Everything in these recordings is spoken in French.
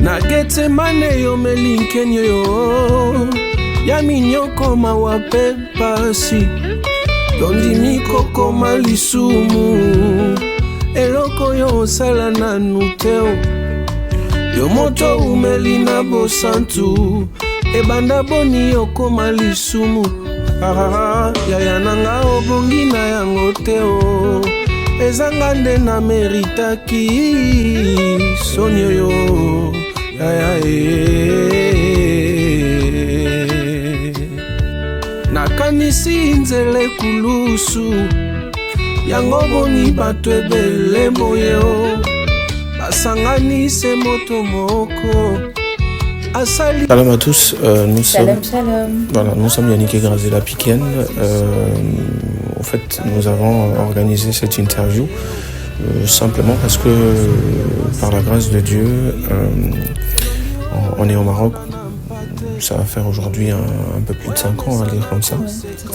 Nagete mane yo melinkenyo yo ya minyoko mawape pasi Yondimi koko malisumu Eloko yo sala na nuteo Yo moto umelina bosantu Ebanda boni yoko malisumu Yaya nanga obongi na yango teo Ezangande na meritaki Sonyo yo Yaya Nakanisi nzele kulusu Yango boni bato ebele moyo Basangani se moto moko Salam à tous, Salam. Voilà, nous sommes Yannick et Grazela Piken. En fait, nous avons organisé cette interview simplement parce que, par la grâce de Dieu, on est au Maroc. Ça va faire aujourd'hui un peu plus de 5 ans, on va dire comme ça. Ouais, tout à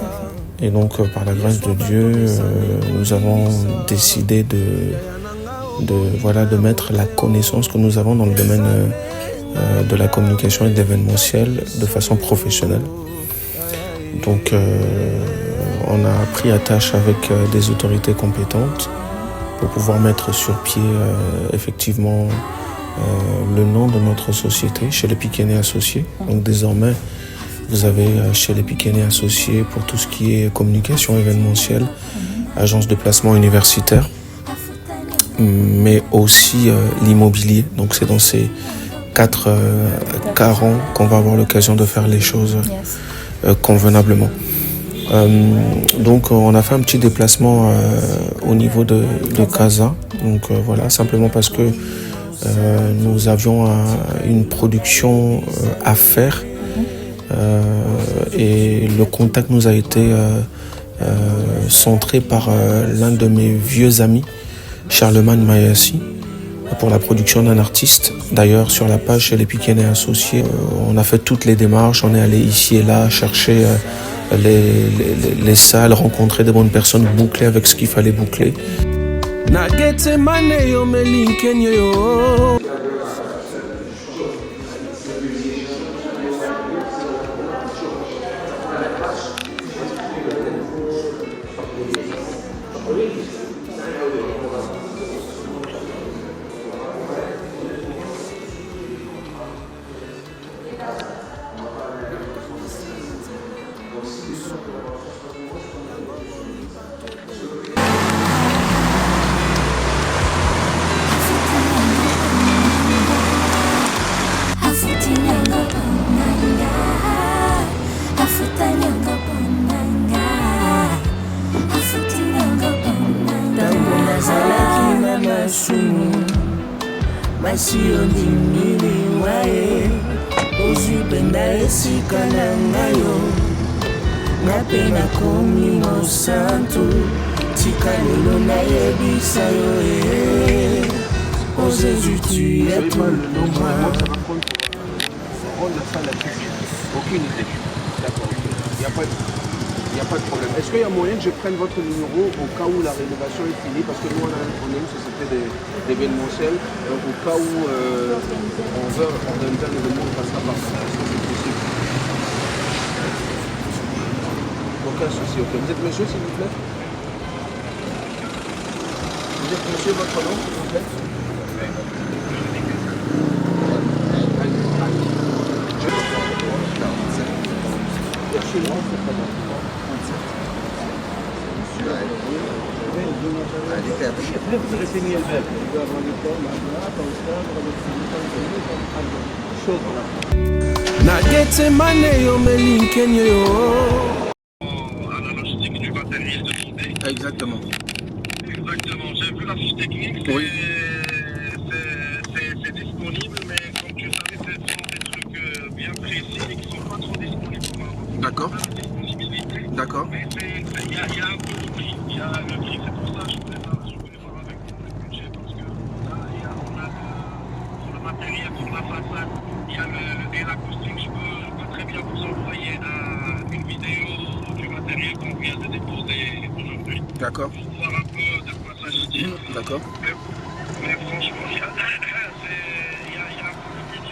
fait. Et donc, par la grâce de Dieu, nous avons décidé de mettre la connaissance que nous avons dans le domaine de la communication et de l'événementiel de façon professionnelle. Donc, on a pris attache avec des autorités compétentes pour pouvoir mettre sur pied effectivement le nom de notre société, chez les Pikenais Associés. Donc, désormais, vous avez chez les Pikenais Associés pour tout ce qui est communication événementielle, agence de placement universitaire, mais aussi l'immobilier. Donc, c'est dans ces 4 ans qu'on va avoir l'occasion de faire les choses convenablement. Donc on a fait un petit déplacement au niveau de Casa. Donc voilà, simplement parce que nous avions une production à faire et le contact nous a été centré par l'un de mes vieux amis, Charlemagne Mayassi, pour la production d'un artiste. D'ailleurs, sur la page chez les Pikenais Associés, on a fait toutes les démarches, on est allé ici et là chercher les salles, rencontrer des bonnes personnes, boucler avec ce qu'il fallait boucler. Masio ndimili wae Ozubenda esika na ngayo Napena komi mo santu Tika lelo na yebisa yo Oh Jésus tu es tout pour moi. Aucune idée. D'accord. Il n'y a pas de problème. Est-ce qu'il y a moyen que je prenne votre numéro au cas où la rénovation est finie? Parce que nous, on est une société d'événementiel. Donc, au cas où on veut organiser un événement, on passera par ça. Est-ce que c'est possible? Aucun souci. Ok. Vous êtes monsieur, s'il vous plaît? Vous êtes monsieur, votre nom, s'il vous plaît? Nagete mane yo melinkenyo yo. Exactement. Exactement, j'ai vu la fiche technique, oui. C'est disponible, mais comme tu savais, ce sont des trucs bien précis et qui ne sont pas trop disponibles au Maroc. D'accord. D'accord. Mais il y a un peu de prix. Il y a le prix, c'est pour ça que je voulais voir avec vous le budget, parce que là, on a pour le matériel, pour la façade, il y a et l'acoustique. Je peux très bien vous envoyer une vidéo du matériel qu'on vient de déposer aujourd'hui. D'accord. Pour voir un peu de quoi s'agit-il. D'accord. Mais franchement, il y a un peu de budget.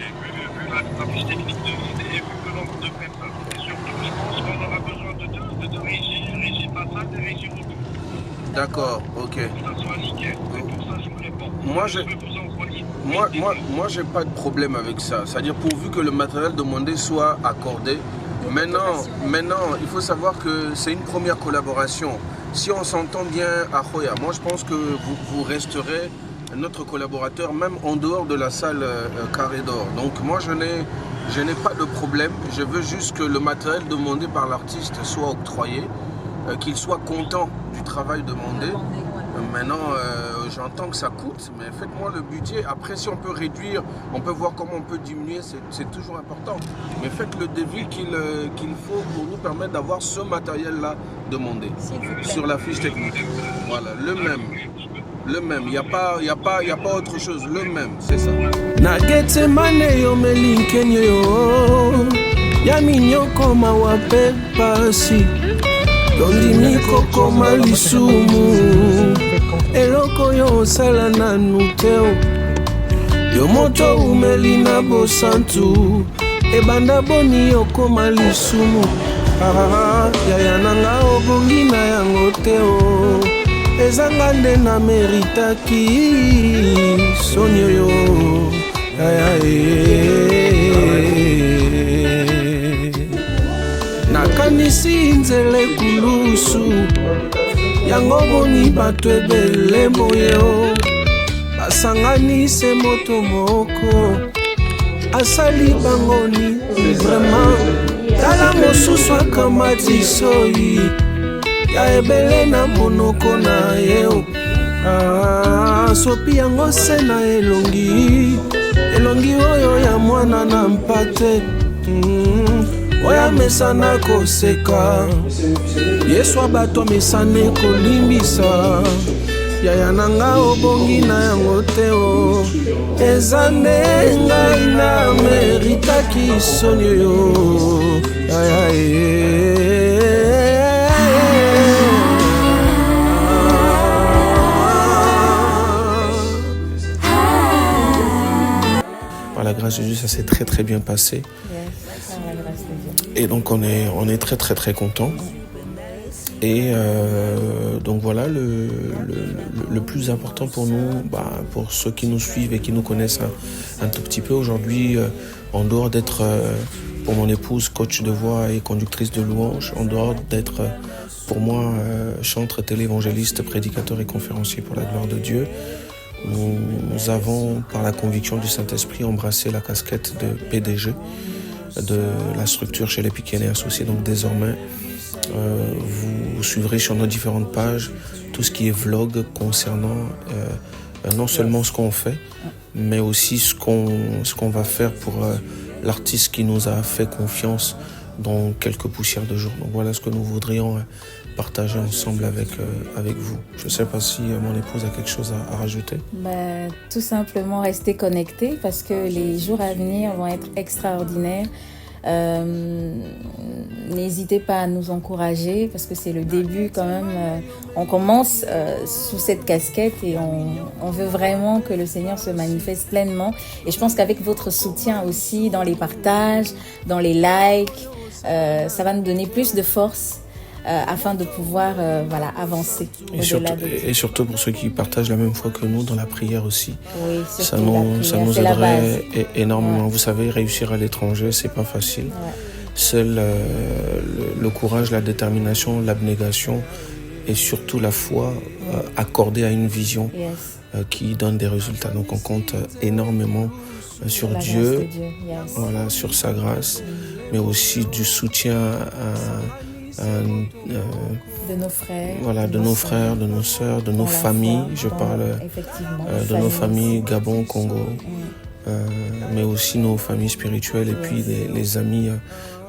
la fiche technique demandée et vu le nombre de personnes. Et surtout, je pense qu'on aura besoin de deux régies passades et régies retour. D'accord, ok. Pour que ça soit nickel. Et pour ça, je vous réponds. Moi, je vais vous envoyer. Moi, j'ai pas de problème avec ça. C'est-à-dire pourvu que le matériel demandé soit accordé. Maintenant, il faut savoir que c'est une première collaboration. Si on s'entend bien à Khoya, moi je pense que vous resterez notre collaborateur même en dehors de la salle Carré d'Or. Donc moi je n'ai pas de problème. Je veux juste que le matériel demandé par l'artiste soit octroyé, qu'il soit content du travail demandé. Maintenant, j'entends que ça coûte, mais faites-moi le budget. Après, si on peut réduire, on peut voir comment on peut diminuer, c'est toujours important. Mais faites le devis qu'il faut pour nous permettre d'avoir ce matériel-là demandé sur la fiche technique. Voilà, le même. Il n'y a pas autre chose, le même, c'est ça. Nagetse mane yo melinkenyo yo ya minyoko mawape pasi Londimi kokoma lisumu eloko yo osala nanu teo yo moto umeli na bosantu ebanda boni okoma lisumu yaya nanga obongi na yango teo ezanga nde na meritaki soni oyo nakanisi nzele kulusu yango boni bato ebele moyo basanganise moto moko asali bangoni vraiment tala mosusu akamati soyi ya ebele na monoko na yeo sopi yango se na elongi oyo ya mwana na mpate oya mesana koseka yesu bato mesane kolimbisa yaya nanga obongi na yango teo eza nde ngai na meritaki soni oyo Par la grâce de Dieu, ça s'est très très bien passé. Et donc on est très très très content. Et donc voilà, le plus important pour nous, pour ceux qui nous suivent et qui nous connaissent un tout petit peu aujourd'hui, en dehors d'être pour mon épouse coach de voix et conductrice de louange, en dehors d'être pour moi chanteur, téléévangéliste, prédicateur et conférencier pour la gloire de Dieu, nous avons par la conviction du Saint-Esprit embrassé la casquette de PDG de la structure chez les Piquenais Associés. Donc désormais, vous suivrez sur nos différentes pages tout ce qui est vlog concernant non seulement ce qu'on fait, mais aussi ce qu'on va faire pour l'artiste qui nous a fait confiance dans quelques poussières de jour. Donc voilà ce que nous voudrions partager ensemble avec vous. Je ne sais pas si mon épouse a quelque chose à rajouter. Tout simplement rester connecté parce que les jours à venir vont être extraordinaires. N'hésitez pas à nous encourager parce que c'est le début quand même. On commence sous cette casquette et on veut vraiment que le Seigneur se manifeste pleinement. Et je pense qu'avec votre soutien aussi dans les partages, dans les likes, ça va nous donner plus de force afin de pouvoir avancer. Et surtout pour ceux qui partagent la même foi que nous dans la prière aussi. Oui, ça nous aiderait énormément. Ouais. Vous savez, réussir à l'étranger, c'est pas facile. Ouais. Seul le courage, la détermination, l'abnégation et surtout la foi accordée à une vision qui donne des résultats. Donc on compte énormément sur Dieu, voilà, sur sa grâce, mais aussi du soutien de nos frères, voilà, de nos frères, de nos sœurs, de nos familles. Je parle de nos familles Gabon, Congo, mais aussi nos familles spirituelles et puis les amis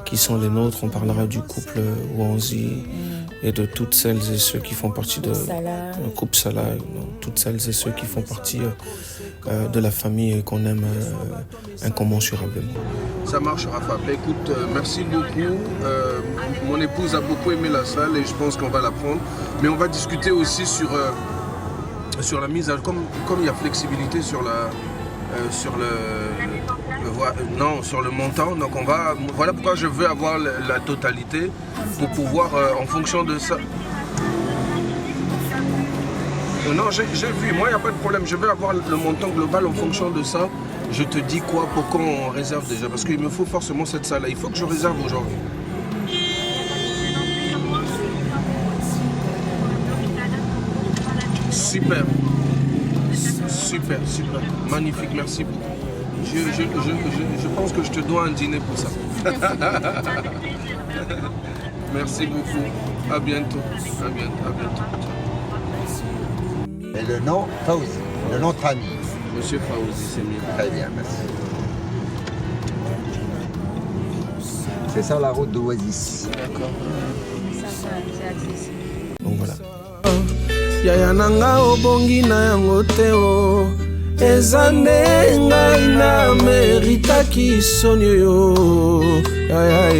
qui sont les nôtres. On parlera du couple Wanzi et de toutes celles et ceux qui font partie de couple Salah, toutes celles et ceux qui font partie de la famille et qu'on aime incommensurablement. Ça marche, Rafa. Écoute, merci beaucoup. Mon épouse a beaucoup aimé la salle et je pense qu'on va la prendre. Mais on va discuter aussi sur la mise à... Comme il y a flexibilité sur Non, sur le montant. Donc on va. Voilà pourquoi je veux avoir la totalité pour pouvoir, en fonction de ça. Non, j'ai vu. Moi, il n'y a pas de problème. Je vais avoir le montant global en fonction de ça. Je te dis quoi, pourquoi on réserve déjà. Parce qu'il me faut forcément cette salle-là. Il faut que je réserve aujourd'hui. Super. Super, super. Magnifique, merci beaucoup. Je pense que je te dois un dîner pour ça. Merci beaucoup. À bientôt. À bientôt. À bientôt. Et le nom, Fauzi, le nom de famille. Monsieur Fauzi, c'est mieux. Très bien, merci. C'est ça la route d'Oasis. D'accord. Ça, c'est accessible. Donc voilà. yaya nanga obongi na yango te o eza nde ngai na meritaki soni oyo yaya